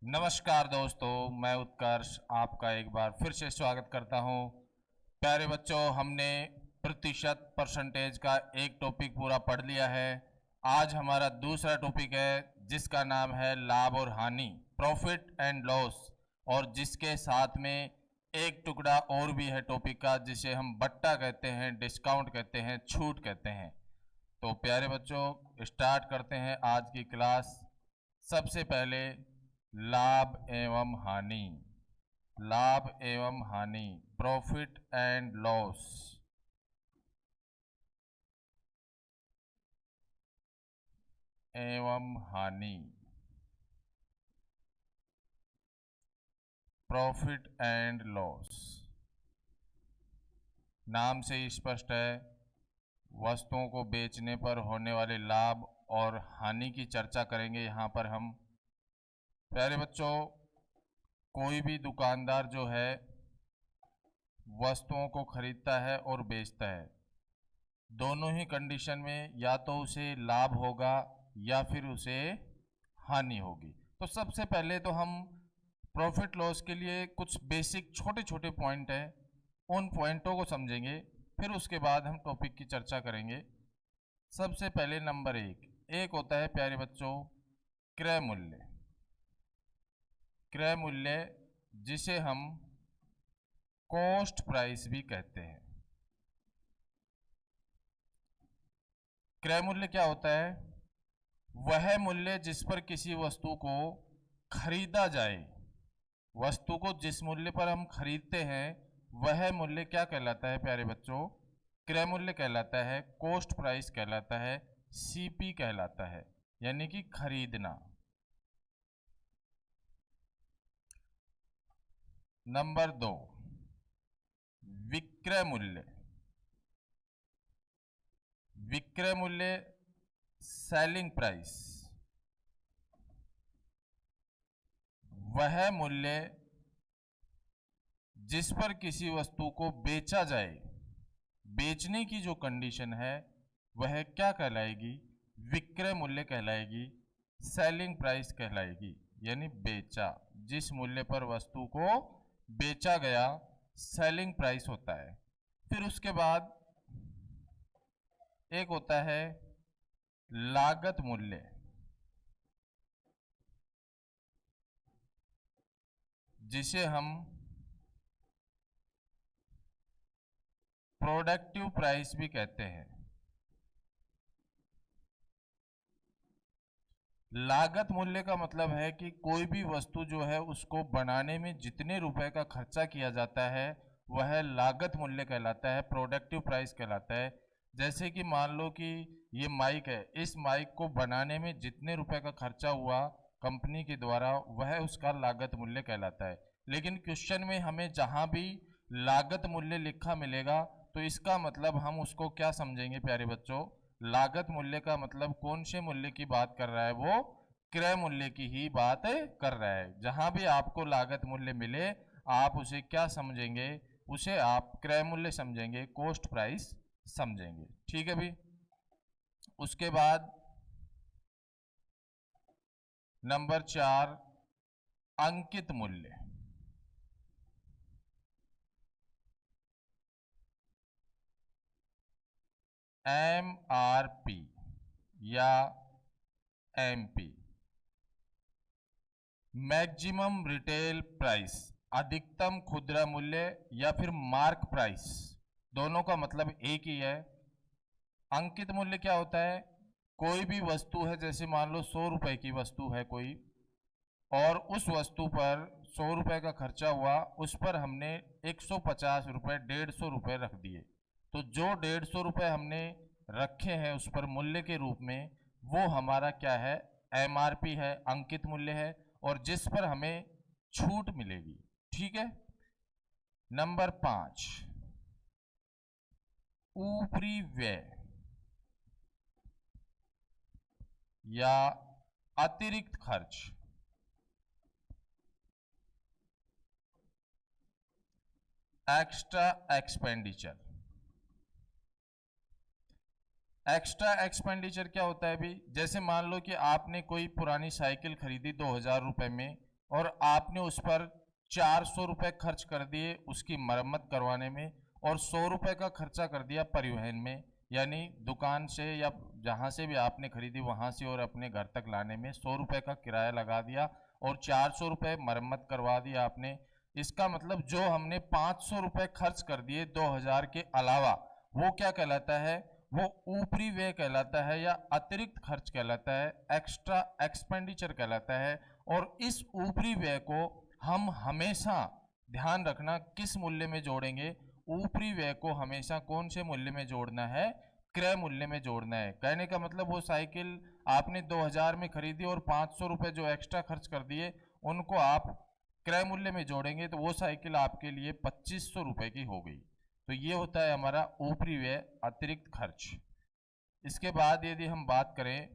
नमस्कार दोस्तों, मैं उत्कर्ष आपका एक बार फिर से स्वागत करता हूं। प्यारे बच्चों, हमने प्रतिशत परसेंटेज का एक टॉपिक पूरा पढ़ लिया है। आज हमारा दूसरा टॉपिक है जिसका नाम है लाभ और हानि, प्रॉफिट एंड लॉस, और जिसके साथ में एक टुकड़ा और भी है टॉपिक का जिसे हम बट्टा कहते हैं, डिस्काउंट कहते हैं, छूट कहते हैं। तो प्यारे बच्चों, स्टार्ट करते हैं आज की क्लास। सबसे पहले लाभ एवं हानि, लाभ एवं हानि, प्रॉफिट एंड लॉस। एवं हानि, प्रॉफिट एंड लॉस। नाम से ही स्पष्ट है, वस्तुओं को बेचने पर होने वाले लाभ और हानि की चर्चा करेंगे यहाँ पर हम। प्यारे बच्चों, कोई भी दुकानदार जो है वस्तुओं को खरीदता है और बेचता है, दोनों ही कंडीशन में या तो उसे लाभ होगा या फिर उसे हानि होगी। तो सबसे पहले तो हम प्रॉफिट लॉस के लिए कुछ बेसिक छोटे छोटे पॉइंट हैं, उन पॉइंटों को समझेंगे, फिर उसके बाद हम टॉपिक की चर्चा करेंगे। सबसे पहले नंबर एक होता है प्यारे बच्चों क्रय मूल्य। क्रय मूल्य जिसे हम कॉस्ट प्राइस भी कहते हैं। क्रय मूल्य क्या होता है? वह मूल्य जिस पर किसी वस्तु को खरीदा जाए, वस्तु को जिस मूल्य पर हम खरीदते हैं वह मूल्य क्या कहलाता है प्यारे बच्चों? क्रय मूल्य कहलाता है, कॉस्ट प्राइस कहलाता है, सीपी कहलाता है, यानी कि खरीदना। नंबर 2, विक्रय मूल्य। विक्रय मूल्य सेलिंग प्राइस, वह मूल्य जिस पर किसी वस्तु को बेचा जाए, बेचने की जो कंडीशन है वह क्या कहलाएगी? विक्रय मूल्य कहलाएगी, सेलिंग प्राइस कहलाएगी, यानी बेचा, जिस मूल्य पर वस्तु को बेचा गया सेलिंग प्राइस होता है। फिर उसके बाद एक होता है लागत मूल्य, जिसे हम प्रोडक्टिव प्राइस भी कहते हैं। लागत मूल्य का मतलब है कि कोई भी वस्तु जो है उसको बनाने में जितने रुपए का खर्चा किया जाता है वह लागत मूल्य कहलाता है, प्रोडक्टिव प्राइस कहलाता है। जैसे कि मान लो कि ये माइक है, इस माइक को बनाने में जितने रुपए का खर्चा हुआ कंपनी के द्वारा वह उसका लागत मूल्य कहलाता है। लेकिन क्वेश्चन में हमें जहां भी लागत मूल्य लिखा मिलेगा तो इसका मतलब हम उसको क्या समझेंगे प्यारे बच्चों? लागत मूल्य का मतलब कौन से मूल्य की बात कर रहा है? वो क्रय मूल्य की ही बात कर रहा है। जहां भी आपको लागत मूल्य मिले आप उसे क्या समझेंगे? उसे आप क्रय मूल्य समझेंगे, कॉस्ट प्राइस समझेंगे। ठीक है भी। उसके बाद नंबर 4, अंकित मूल्य। MRP या MP, मैक्सिमम रिटेल प्राइस, अधिकतम खुदरा मूल्य या फिर मार्क प्राइस, दोनों का मतलब एक ही है। अंकित मूल्य क्या होता है? कोई भी वस्तु है, जैसे मान लो 100 रुपए की वस्तु है कोई, और उस वस्तु पर 100 रुपए का खर्चा हुआ, उस पर हमने 150 रुपए, 150 रुपए रख दिए। तो जो 150 रुपए हमने रखे हैं उस पर मूल्य के रूप में, वो हमारा क्या है? MRP है, अंकित मूल्य है, और जिस पर हमें छूट मिलेगी। ठीक है। नंबर 5, ऊपरी व्यय या अतिरिक्त खर्च। Extra expenditure. एक्स्ट्रा एक्सपेंडिचर क्या होता है भी? जैसे मान लो कि आपने कोई पुरानी साइकिल खरीदी 2000 रुपए में, और आपने उस पर 400 रुपये खर्च कर दिए उसकी मरम्मत करवाने में, और 100 रुपये का खर्चा कर दिया परिवहन में, यानी दुकान से या जहाँ से भी आपने खरीदी वहाँ से और अपने घर तक लाने में 100 रुपये का किराया लगा दिया और 400 रुपये मरम्मत करवा दिया आपने। इसका मतलब जो हमने 500 रुपये खर्च कर दिए 2000 के अलावा, वो क्या कहलाता है? वो ऊपरी व्यय कहलाता है या अतिरिक्त खर्च कहलाता है, एक्स्ट्रा एक्सपेंडिचर कहलाता है। और इस ऊपरी व्यय को हम हमेशा ध्यान रखना किस मूल्य में जोड़ेंगे? ऊपरी व्यय को हमेशा कौन से मूल्य में जोड़ना है? क्रय मूल्य में जोड़ना है। कहने का मतलब वो साइकिल आपने 2000 में खरीदी और 500 रुपये जो एक्स्ट्रा खर्च कर दिए उनको आप क्रय मूल्य में जोड़ेंगे तो वो साइकिल आपके लिए 2500 रुपये की हो गई। तो ये होता है हमारा ऊपरी व्यय, अतिरिक्त खर्च। इसके बाद यदि हम बात करें,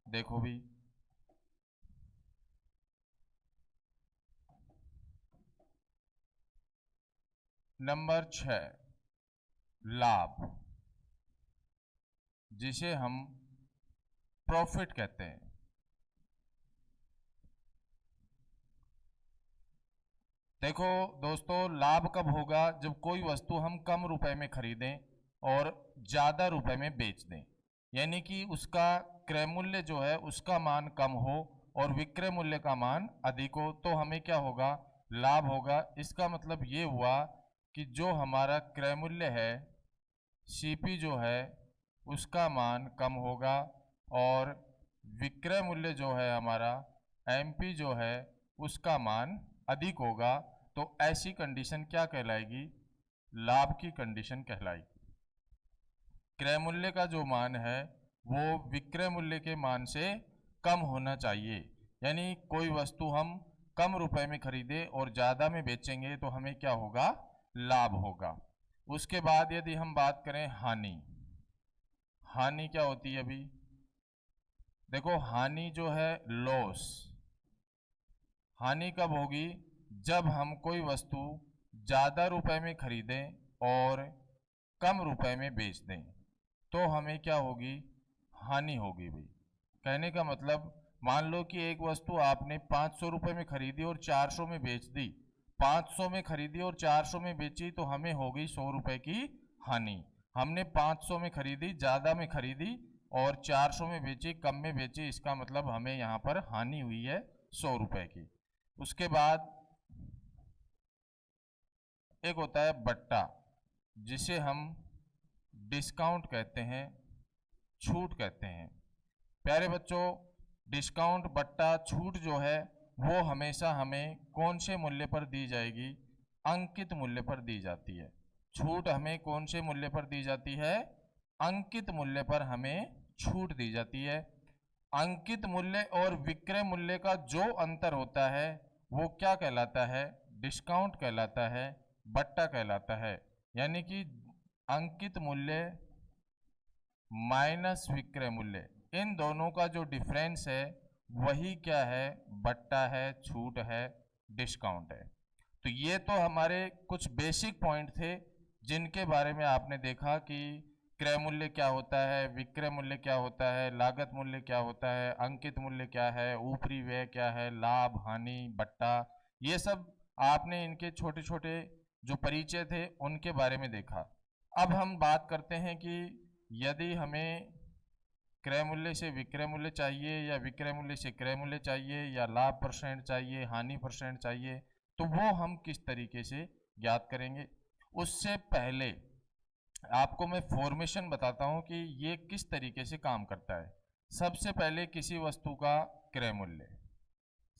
देखो भी नंबर 6, लाभ, जिसे हम प्रॉफिट कहते हैं। देखो दोस्तों, लाभ कब होगा? जब कोई वस्तु हम कम रुपए में खरीदें और ज़्यादा रुपए में बेच दें, यानी कि उसका क्रय मूल्य जो है उसका मान कम हो और विक्रय मूल्य का मान अधिक हो, तो हमें क्या होगा? लाभ होगा। इसका मतलब ये हुआ कि जो हमारा क्रय मूल्य है सीपी जो है उसका मान कम होगा और विक्रय मूल्य जो है हमारा एमपी जो है उसका मान अधिक होगा। तो ऐसी कंडीशन क्या कहलाएगी? लाभ की कंडीशन कहलाएगी। क्रय मूल्य का जो मान है वो विक्रय मूल्य के मान से कम होना चाहिए, यानी कोई वस्तु हम कम रुपए में खरीदे और ज़्यादा में बेचेंगे तो हमें क्या होगा? लाभ होगा। उसके बाद यदि हम बात करें हानि, हानि क्या होती है? अभी देखो, हानि जो है लॉस, हानि कब होगी? जब हम कोई वस्तु ज़्यादा रुपए में खरीदें और कम रुपए में बेच दें तो हमें क्या होगी? हानि होगी भाई। कहने का मतलब, मान लो कि एक वस्तु आपने 500 रुपये में खरीदी और 400 में बेच दी, 500 में खरीदी और 400 में बेची तो हमें हो गई 100 रुपये की हानि। हमने 500 में खरीदी, ज़्यादा में खरीदी और 400 में बेची, कम में बेची, इसका मतलब हमें यहाँ पर हानि हुई है 100 रुपये की। उसके बाद एक होता है बट्टा, जिसे हम डिस्काउंट कहते हैं, छूट कहते हैं। प्यारे बच्चों, डिस्काउंट, बट्टा, छूट जो है वो हमेशा हमें कौन से मूल्य पर दी जाएगी? अंकित मूल्य पर दी जाती है। छूट हमें कौन से मूल्य पर दी जाती है? अंकित मूल्य पर हमें छूट दी जाती है। अंकित मूल्य और विक्रय मूल्य का जो अंतर होता है वो क्या कहलाता है? डिस्काउंट कहलाता है, बट्टा कहलाता है। यानी कि अंकित मूल्य माइनस विक्रय मूल्य, इन दोनों का जो डिफरेंस है वही क्या है? बट्टा है, छूट है, डिस्काउंट है। तो ये तो हमारे कुछ बेसिक पॉइंट थे जिनके बारे में आपने देखा कि क्रय मूल्य क्या होता है, विक्रय मूल्य क्या होता है, लागत मूल्य क्या होता है, अंकित मूल्य क्या है, ऊपरी व्यय क्या है, लाभ, हानि, बट्टा, ये सब आपने इनके छोटे छोटे जो परिचय थे उनके बारे में देखा। अब हम बात करते हैं कि यदि हमें क्रय मूल्य से विक्रय मूल्य चाहिए या विक्रय मूल्य से क्रय मूल्य चाहिए या लाभ परसेंट चाहिए, हानि परसेंट चाहिए, तो वो हम किस तरीके से ज्ञात करेंगे। उससे पहले आपको मैं फॉर्मेशन बताता हूं कि ये किस तरीके से काम करता है। सबसे पहले किसी वस्तु का क्रय मूल्य,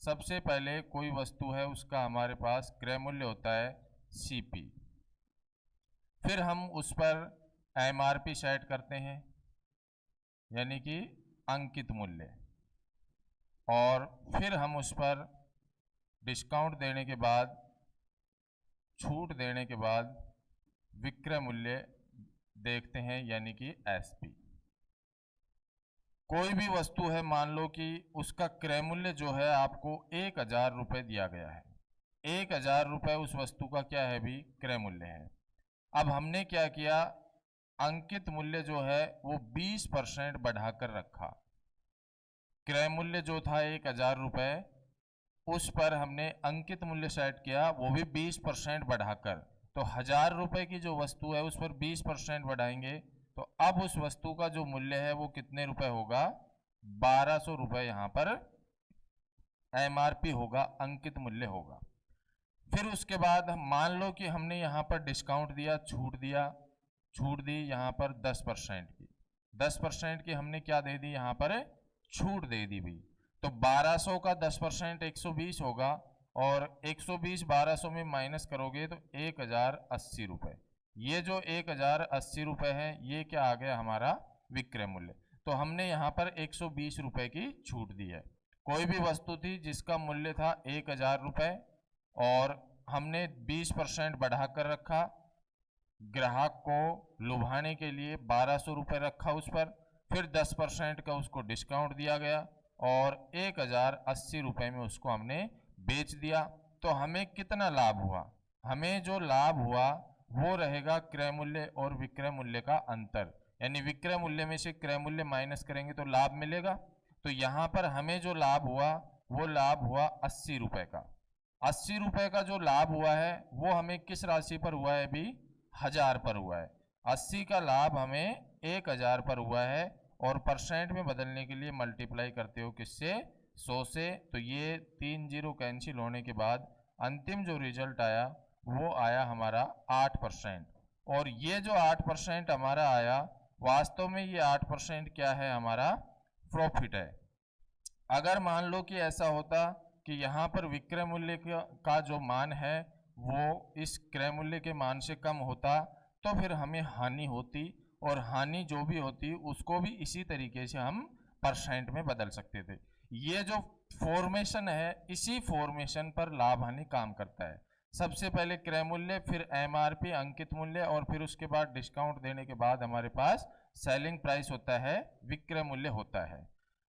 सबसे पहले कोई वस्तु है उसका हमारे पास क्रय मूल्य होता है सीपी, फिर हम उस पर एमआरपी सेट करते हैं यानी कि अंकित मूल्य, और फिर हम उस पर डिस्काउंट देने के बाद, छूट देने के बाद विक्रय मूल्य देखते हैं यानी कि एसपी। कोई भी वस्तु है, मान लो कि उसका क्रय मूल्य जो है आपको 1000 रुपये दिया गया है, 1000 रुपये उस वस्तु का क्या है भी? क्रय मूल्य है। अब हमने क्या किया? अंकित मूल्य जो है वो 20% बढ़ाकर रखा, क्रय मूल्य जो था 1000 रुपये, उस पर हमने अंकित मूल्य सेट किया, वो भी 20% बढ़ाकर। तो 1000 रुपये की जो वस्तु है उस पर 20% बढ़ाएंगे, तो अब उस वस्तु का जो मूल्य है वो कितने रुपए होगा? 1200 रुपये यहाँ पर एमआरपी होगा, अंकित मूल्य होगा। फिर उसके बाद हम मान लो कि हमने यहाँ पर डिस्काउंट दिया, छूट दी यहाँ पर 10% की। 10% की हमने क्या दे दी? यहाँ पर छूट दे दी भी। तो 1200 का 10% 120 होगा, और 120 1200 में माइनस करोगे तो 1080 रुपये। ये जो 1080 रुपये है ये क्या आ गया? हमारा विक्रय मूल्य। तो हमने यहाँ पर 120 रुपये की छूट दी है। कोई भी वस्तु थी जिसका मूल्य था 1000 रुपये, और हमने 20% बढ़ाकर रखा, ग्राहक को लुभाने के लिए 1200 रुपये रखा उस पर, फिर 10% का उसको डिस्काउंट दिया गया और 1080 रुपये में उसको हमने बेच दिया। तो हमें कितना लाभ हुआ? हमें जो लाभ हुआ वो रहेगा क्रय मूल्य और विक्रय मूल्य का अंतर, यानी विक्रय मूल्य में से क्रय मूल्य माइनस करेंगे तो लाभ मिलेगा। तो यहाँ पर हमें जो लाभ हुआ वो लाभ हुआ 80 रुपये का। 80 रुपये का जो लाभ हुआ है वो हमें किस राशि पर हुआ है? अभी 1000 पर हुआ है। 80 का लाभ हमें 1000 पर हुआ है, और परसेंट में बदलने के लिए मल्टीप्लाई करते हो किससे? 100 से। तो ये 3 जीरो कैंसिल होने के बाद अंतिम जो रिजल्ट आया वो आया हमारा 8%। और ये जो 8% हमारा आया, वास्तव में ये 8% क्या है? हमारा प्रॉफिट है। अगर मान लो कि ऐसा होता कि यहाँ पर विक्रय मूल्य का जो मान है वो इस क्रय मूल्य के मान से कम होता, तो फिर हमें हानि होती, और हानि जो भी होती उसको भी इसी तरीके से हम परसेंट में बदल सकते थे। ये जो फॉर्मेशन है, इसी फॉर्मेशन पर लाभ हानि काम करता है। सबसे पहले क्रय मूल्य, फिर एमआरपी अंकित मूल्य, और फिर उसके बाद डिस्काउंट देने के बाद हमारे पास सेलिंग प्राइस होता है, विक्रय मूल्य होता है।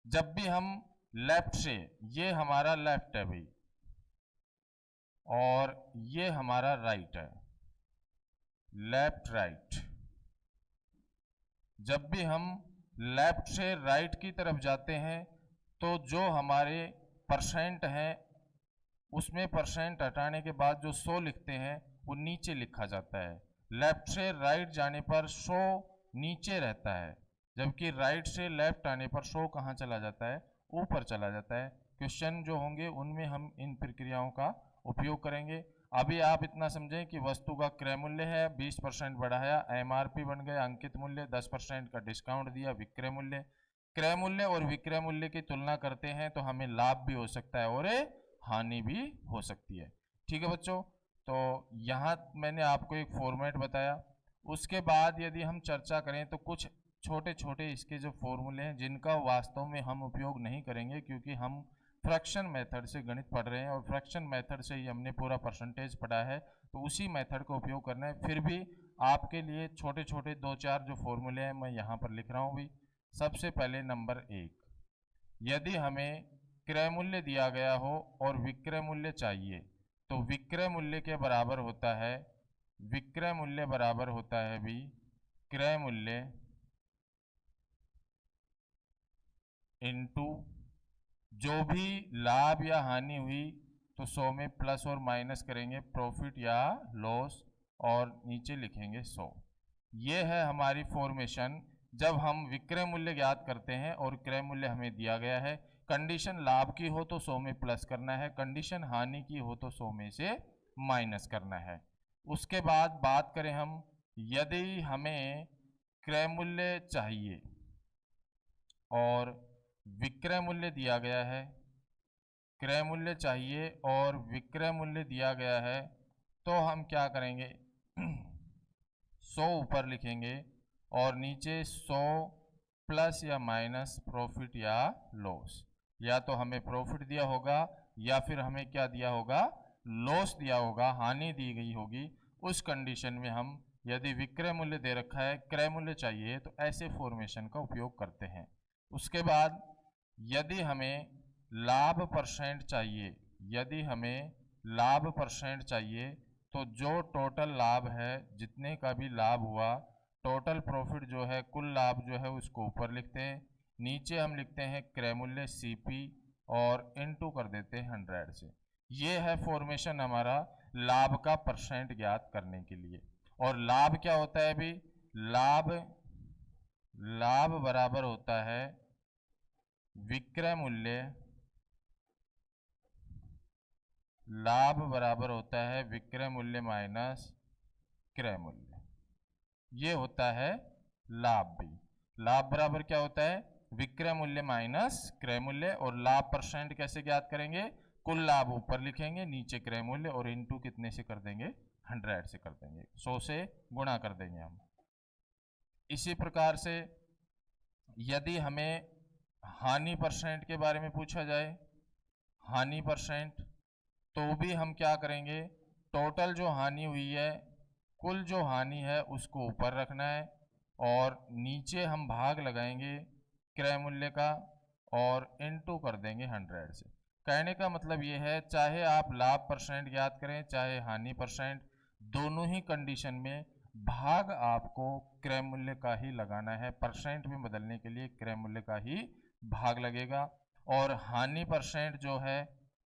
जब भी हम लेफ्ट से, ये हमारा लेफ्ट है भाई, और ये हमारा राइट है, लेफ्ट राइट। जब भी हम लेफ्ट से राइट की तरफ जाते हैं तो जो हमारे परसेंट हैं उसमें परसेंट हटाने के बाद जो 100 लिखते हैं वो नीचे लिखा जाता है। लेफ्ट से राइट जाने पर 100 नीचे रहता है, जबकि राइट से लेफ्ट आने पर 100 कहाँ चला जाता है? ऊपर चला जाता है। क्वेश्चन जो होंगे उनमें हम इन प्रक्रियाओं का उपयोग करेंगे। अभी आप इतना समझें कि वस्तु का क्रय मूल्य है, 20% बढ़ाया, एमआरपी बन गया अंकित मूल्य, 10% का डिस्काउंट दिया, विक्रय मूल्य। क्रय मूल्य और विक्रय मूल्य की तुलना करते हैं तो हमें लाभ भी हो सकता है और हानि भी हो सकती है। ठीक है बच्चों, तो यहाँ मैंने आपको एक फॉर्मेट बताया। उसके बाद यदि हम चर्चा करें तो कुछ छोटे छोटे इसके जो फॉर्मूले हैं जिनका वास्तव में हम उपयोग नहीं करेंगे, क्योंकि हम फ्रैक्शन मेथड से गणित पढ़ रहे हैं और फ्रैक्शन मेथड से ही हमने पूरा परसेंटेज पढ़ा है, तो उसी मेथड का उपयोग करना है। फिर भी आपके लिए छोटे छोटे 2-4 जो फॉर्मूले हैं मैं यहाँ पर लिख रहा हूँ भी। सबसे पहले नंबर 1, यदि हमें क्रय मूल्य दिया गया हो और विक्रय मूल्य चाहिए, तो विक्रय मूल्य के बराबर होता है, विक्रय मूल्य बराबर होता है भी क्रय मूल्य इनटू जो भी लाभ या हानि हुई तो 100 में प्लस और माइनस करेंगे, प्रॉफिट या लॉस, और नीचे लिखेंगे 100। ये है हमारी फॉर्मेशन जब हम विक्रय मूल्य ज्ञात करते हैं और क्रय मूल्य हमें दिया गया है। कंडीशन लाभ की हो तो 100 में प्लस करना है, कंडीशन हानि की हो तो 100 में से माइनस करना है। उसके बाद बात करें हम, यदि हमें क्रय मूल्य चाहिए और विक्रय मूल्य दिया गया है, क्रय मूल्य चाहिए और विक्रय मूल्य दिया गया है, तो हम क्या करेंगे? 100 ऊपर लिखेंगे और नीचे 100 प्लस या माइनस प्रॉफिट या लॉस। या तो हमें प्रॉफिट दिया होगा या फिर हमें क्या दिया होगा? लॉस दिया होगा, हानि दी गई होगी। उस कंडीशन में हम, यदि विक्रय मूल्य दे रखा है, क्रय मूल्य चाहिए, तो ऐसे फॉर्मेशन का उपयोग करते हैं। उसके बाद यदि हमें लाभ परसेंट चाहिए, यदि हमें लाभ परसेंट चाहिए, तो जो टोटल लाभ है, जितने का भी लाभ हुआ, टोटल प्रॉफिट जो है, कुल लाभ जो है, उसको ऊपर लिखते हैं, नीचे हम लिखते हैं क्रय मूल्य CP और इनटू कर देते हैं 100 से। ये है फॉर्मेशन हमारा लाभ का परसेंट ज्ञात करने के लिए। और लाभ क्या होता है अभी? लाभ बराबर होता है विक्रय मूल्य, लाभ बराबर होता है विक्रय मूल्य माइनस क्रय मूल्य। ये होता है लाभ भी। लाभ बराबर क्या होता है? विक्रय मूल्य माइनस क्रय मूल्य। और लाभ परसेंट कैसे ज्ञात करेंगे? कुल लाभ ऊपर लिखेंगे, नीचे क्रय मूल्य, और इनटू कितने से कर देंगे? 100 से कर देंगे, 100 से गुणा कर देंगे हम। इसी प्रकार से यदि हमें हानि परसेंट के बारे में पूछा जाए, हानि परसेंट, तो भी हम क्या करेंगे? टोटल जो हानि हुई है, कुल जो हानि है उसको ऊपर रखना है और नीचे हम भाग लगाएंगे क्रय मूल्य का और इनटू कर देंगे 100 से। कहने का मतलब ये है, चाहे आप लाभ परसेंट ज्ञात करें चाहे हानि परसेंट, दोनों ही कंडीशन में भाग आपको क्रय मूल्य का ही लगाना है। परसेंट में बदलने के लिए क्रय मूल्य का ही भाग लगेगा। और हानि परसेंट जो है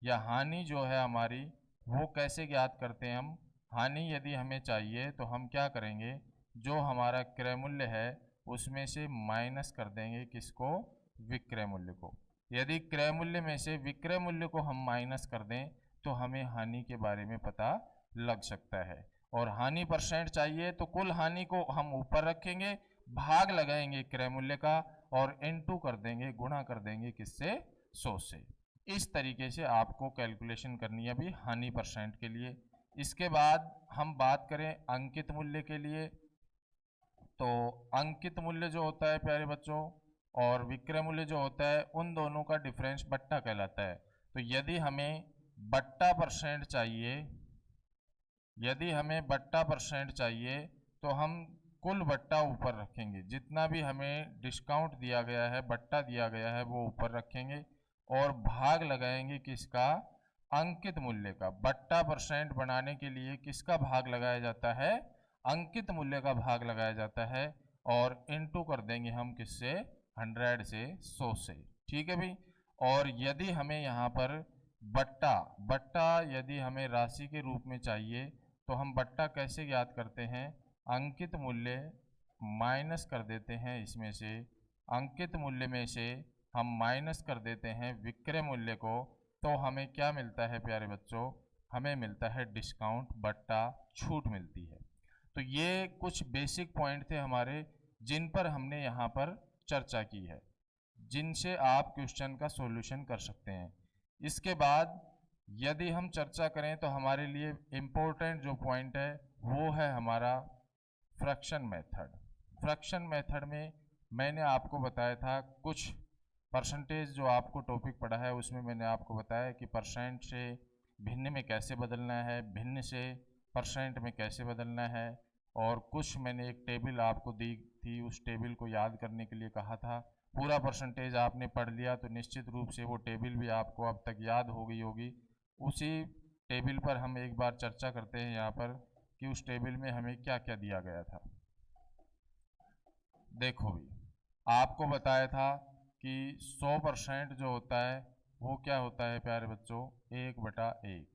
या हानि जो है हमारी, वो कैसे ज्ञात करते हैं हम? हानि यदि हमें चाहिए तो हम क्या करेंगे? जो हमारा क्रय मूल्य है उसमें से माइनस कर देंगे किसको? विक्रय मूल्य को। यदि क्रय मूल्य में से विक्रय मूल्य को हम माइनस कर दें तो हमें हानि के बारे में पता लग सकता है। और हानि परसेंट चाहिए तो कुल हानि को हम ऊपर रखेंगे, भाग लगाएंगे क्रय मूल्य का और इनटू कर देंगे, गुणा कर देंगे किससे? 100 से। इस तरीके से आपको कैलकुलेशन करनी है अभी हानि परसेंट के लिए। इसके बाद हम बात करें अंकित मूल्य के लिए, तो अंकित मूल्य जो होता है प्यारे बच्चों और विक्रय मूल्य जो होता है, उन दोनों का डिफरेंस बट्टा कहलाता है। तो यदि हमें बट्टा परसेंट चाहिए, यदि हमें बट्टा परसेंट चाहिए तो हम कुल बट्टा ऊपर रखेंगे, जितना भी हमें डिस्काउंट दिया गया है, बट्टा दिया गया है, वो ऊपर रखेंगे और भाग लगाएंगे किसका? अंकित मूल्य का। बट्टा परसेंट बनाने के लिए किसका भाग लगाया जाता है? अंकित मूल्य का भाग लगाया जाता है और इनटू कर देंगे हम किससे? 100 से, 100 से। ठीक है भाई। और यदि हमें यहाँ पर बट्टा यदि हमें राशि के रूप में चाहिए तो हम बट्टा कैसे ज्ञात करते हैं? अंकित मूल्य माइनस कर देते हैं इसमें से, अंकित मूल्य में से हम माइनस कर देते हैं विक्रय मूल्य को, तो हमें क्या मिलता है प्यारे बच्चों? हमें मिलता है डिस्काउंट, बट्टा, छूट मिलती है। तो ये कुछ बेसिक पॉइंट थे हमारे, जिन पर हमने यहाँ पर चर्चा की है, जिनसे आप क्वेश्चन का सॉल्यूशन कर सकते हैं। इसके बाद यदि हम चर्चा करें तो हमारे लिए इम्पोर्टेंट जो पॉइंट है वो है हमारा फ्रैक्शन मेथड। फ्रैक्शन मेथड में मैंने आपको बताया था कुछ परसेंटेज, जो आपको टॉपिक पढ़ा है उसमें मैंने आपको बताया कि परसेंट से भिन्न में कैसे बदलना है, भिन्न से परसेंट में कैसे बदलना है। और कुछ मैंने एक टेबल आपको दी थी, उस टेबल को याद करने के लिए कहा था। पूरा परसेंटेज आपने पढ़ लिया तो निश्चित रूप से वो टेबल भी आपको अब तक याद हो गई होगी। उसी टेबल पर हम एक बार चर्चा करते हैं यहाँ पर कि उस टेबल में हमें क्या क्या दिया गया था। देखो भी, आपको बताया था कि 100% जो होता है वो क्या होता है प्यारे बच्चों? 1/1।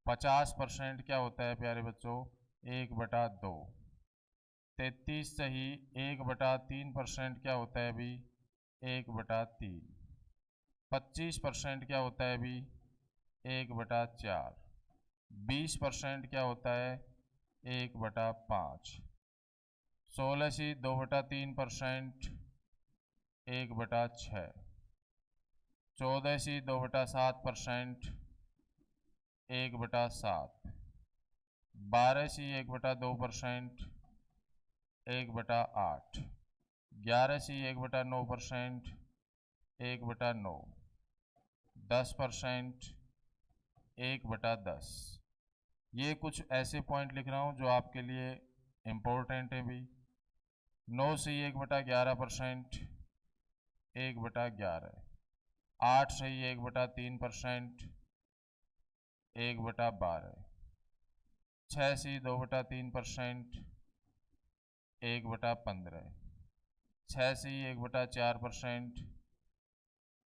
50% क्या होता है प्यारे बच्चों? 1/2। 33 सही 1/3% क्या होता है अभी? 1/3। 25% क्या होता है अभी? 1/4। 20% क्या होता है? 1/5। 16 सी 2/3%, 1/6। 14 सी 2/7%, 1/7। 12 सी 1/2%, 1/8। 11 सी 1/9%, 1/9। 10%, 1/10। ये कुछ ऐसे पॉइंट लिख रहा हूँ जो आपके लिए इम्पोर्टेंट है भी। 9 से 1/11%, 1/11। 8 से 1/3%, 1/12। 6 से 2/3%, 1/15। 6 से ही 1/4%,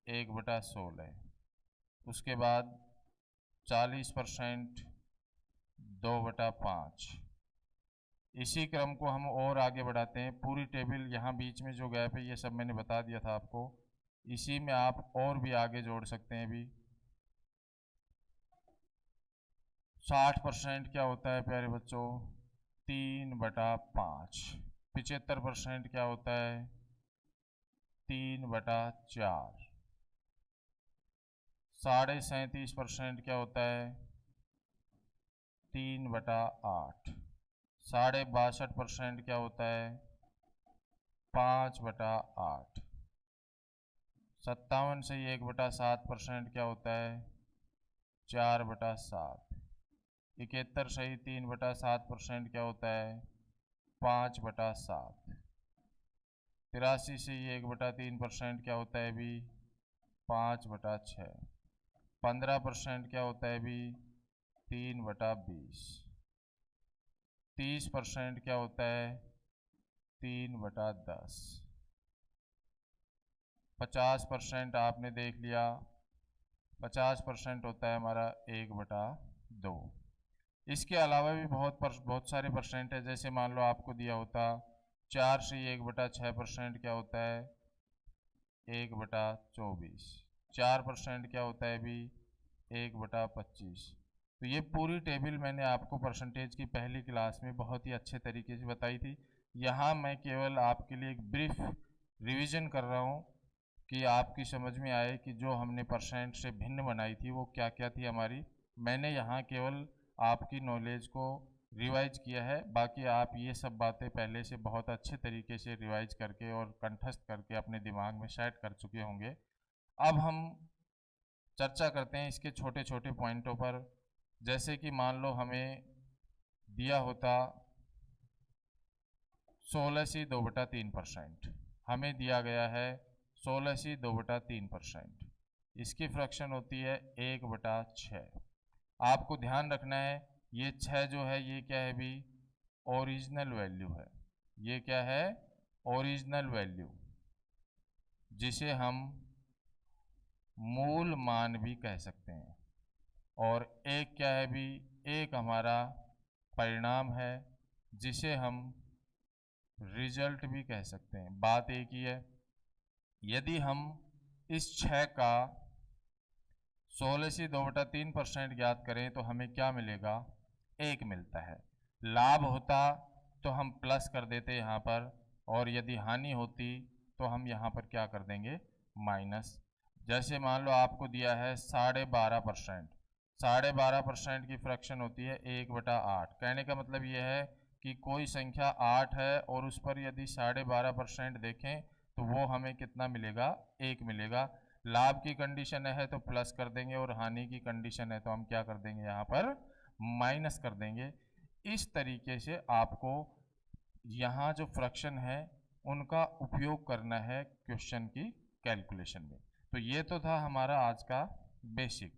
1/16। उसके बाद 40%, 2/5। इसी क्रम को हम और आगे बढ़ाते हैं। पूरी टेबल यहाँ बीच में जो गैप है ये सब मैंने बता दिया था आपको। इसी में आप और भी आगे जोड़ सकते हैं। भी 60% क्या होता है प्यारे बच्चों? 3/5। 75% क्या होता है? 3/4। 37.5% क्या होता है? 3/8। 62% क्या होता है? 5/8। 57 से 1/7% क्या होता है? 4/7। 71 सही 3/7% क्या होता है? 5/7। 83 से 1/3% क्या होता है? भी 5/6। 15% क्या होता है? भी 3/20। 30% क्या होता है? 3/10। 50% आपने देख लिया, 50% होता है हमारा 1/2। इसके अलावा भी बहुत सारे परसेंट है। जैसे मान लो आपको दिया होता 4 से 1/6% क्या होता है? 1/24। 4% क्या होता है? भी 1/25। तो ये पूरी टेबल मैंने आपको परसेंटेज की पहली क्लास में बहुत ही अच्छे तरीके से बताई थी। यहाँ मैं केवल आपके लिए एक ब्रीफ रिवीजन कर रहा हूँ कि आपकी समझ में आए कि जो हमने परसेंट से भिन्न बनाई थी वो क्या क्या थी हमारी। मैंने यहाँ केवल आपकी नॉलेज को रिवाइज किया है। बाकी आप ये सब बातें पहले से बहुत अच्छे तरीके से रिवाइज करके और कंठस्थ करके अपने दिमाग में सेट कर चुके होंगे। अब हम चर्चा करते हैं इसके छोटे छोटे पॉइंटों पर। जैसे कि मान लो हमें दिया होता 16 से 2/3%। हमें दिया गया है 16 से 2/3%। इसकी फ्रैक्शन होती है 1/6। आपको ध्यान रखना है ये 6 जो है ये क्या है? भी ओरिजिनल वैल्यू है। ये क्या है? ओरिजिनल वैल्यू, जिसे हम मूल मान भी कह सकते हैं। और एक क्या है? भी एक हमारा परिणाम है जिसे हम रिजल्ट भी कह सकते हैं। बात एक ही है। यदि हम इस 6 का 16 से 2/3% ज्ञात करें तो हमें क्या मिलेगा? 1 मिलता है। लाभ होता तो हम प्लस कर देते यहाँ पर, और यदि हानि होती तो हम यहाँ पर क्या कर देंगे? माइनस। जैसे मान लो आपको दिया है 12.5%। 12.5% की फ्रैक्शन होती है 1/8। कहने का मतलब ये है कि कोई संख्या 8 है और उस पर यदि 12.5% देखें तो वो हमें कितना मिलेगा? 1 मिलेगा। लाभ की कंडीशन है तो प्लस कर देंगे, और हानि की कंडीशन है तो हम क्या कर देंगे? यहाँ पर माइनस कर देंगे। इस तरीके से आपको यहाँ जो फ्रैक्शन है उनका उपयोग करना है क्वेश्चन की कैलकुलेशन में। तो ये तो था हमारा आज का बेसिक।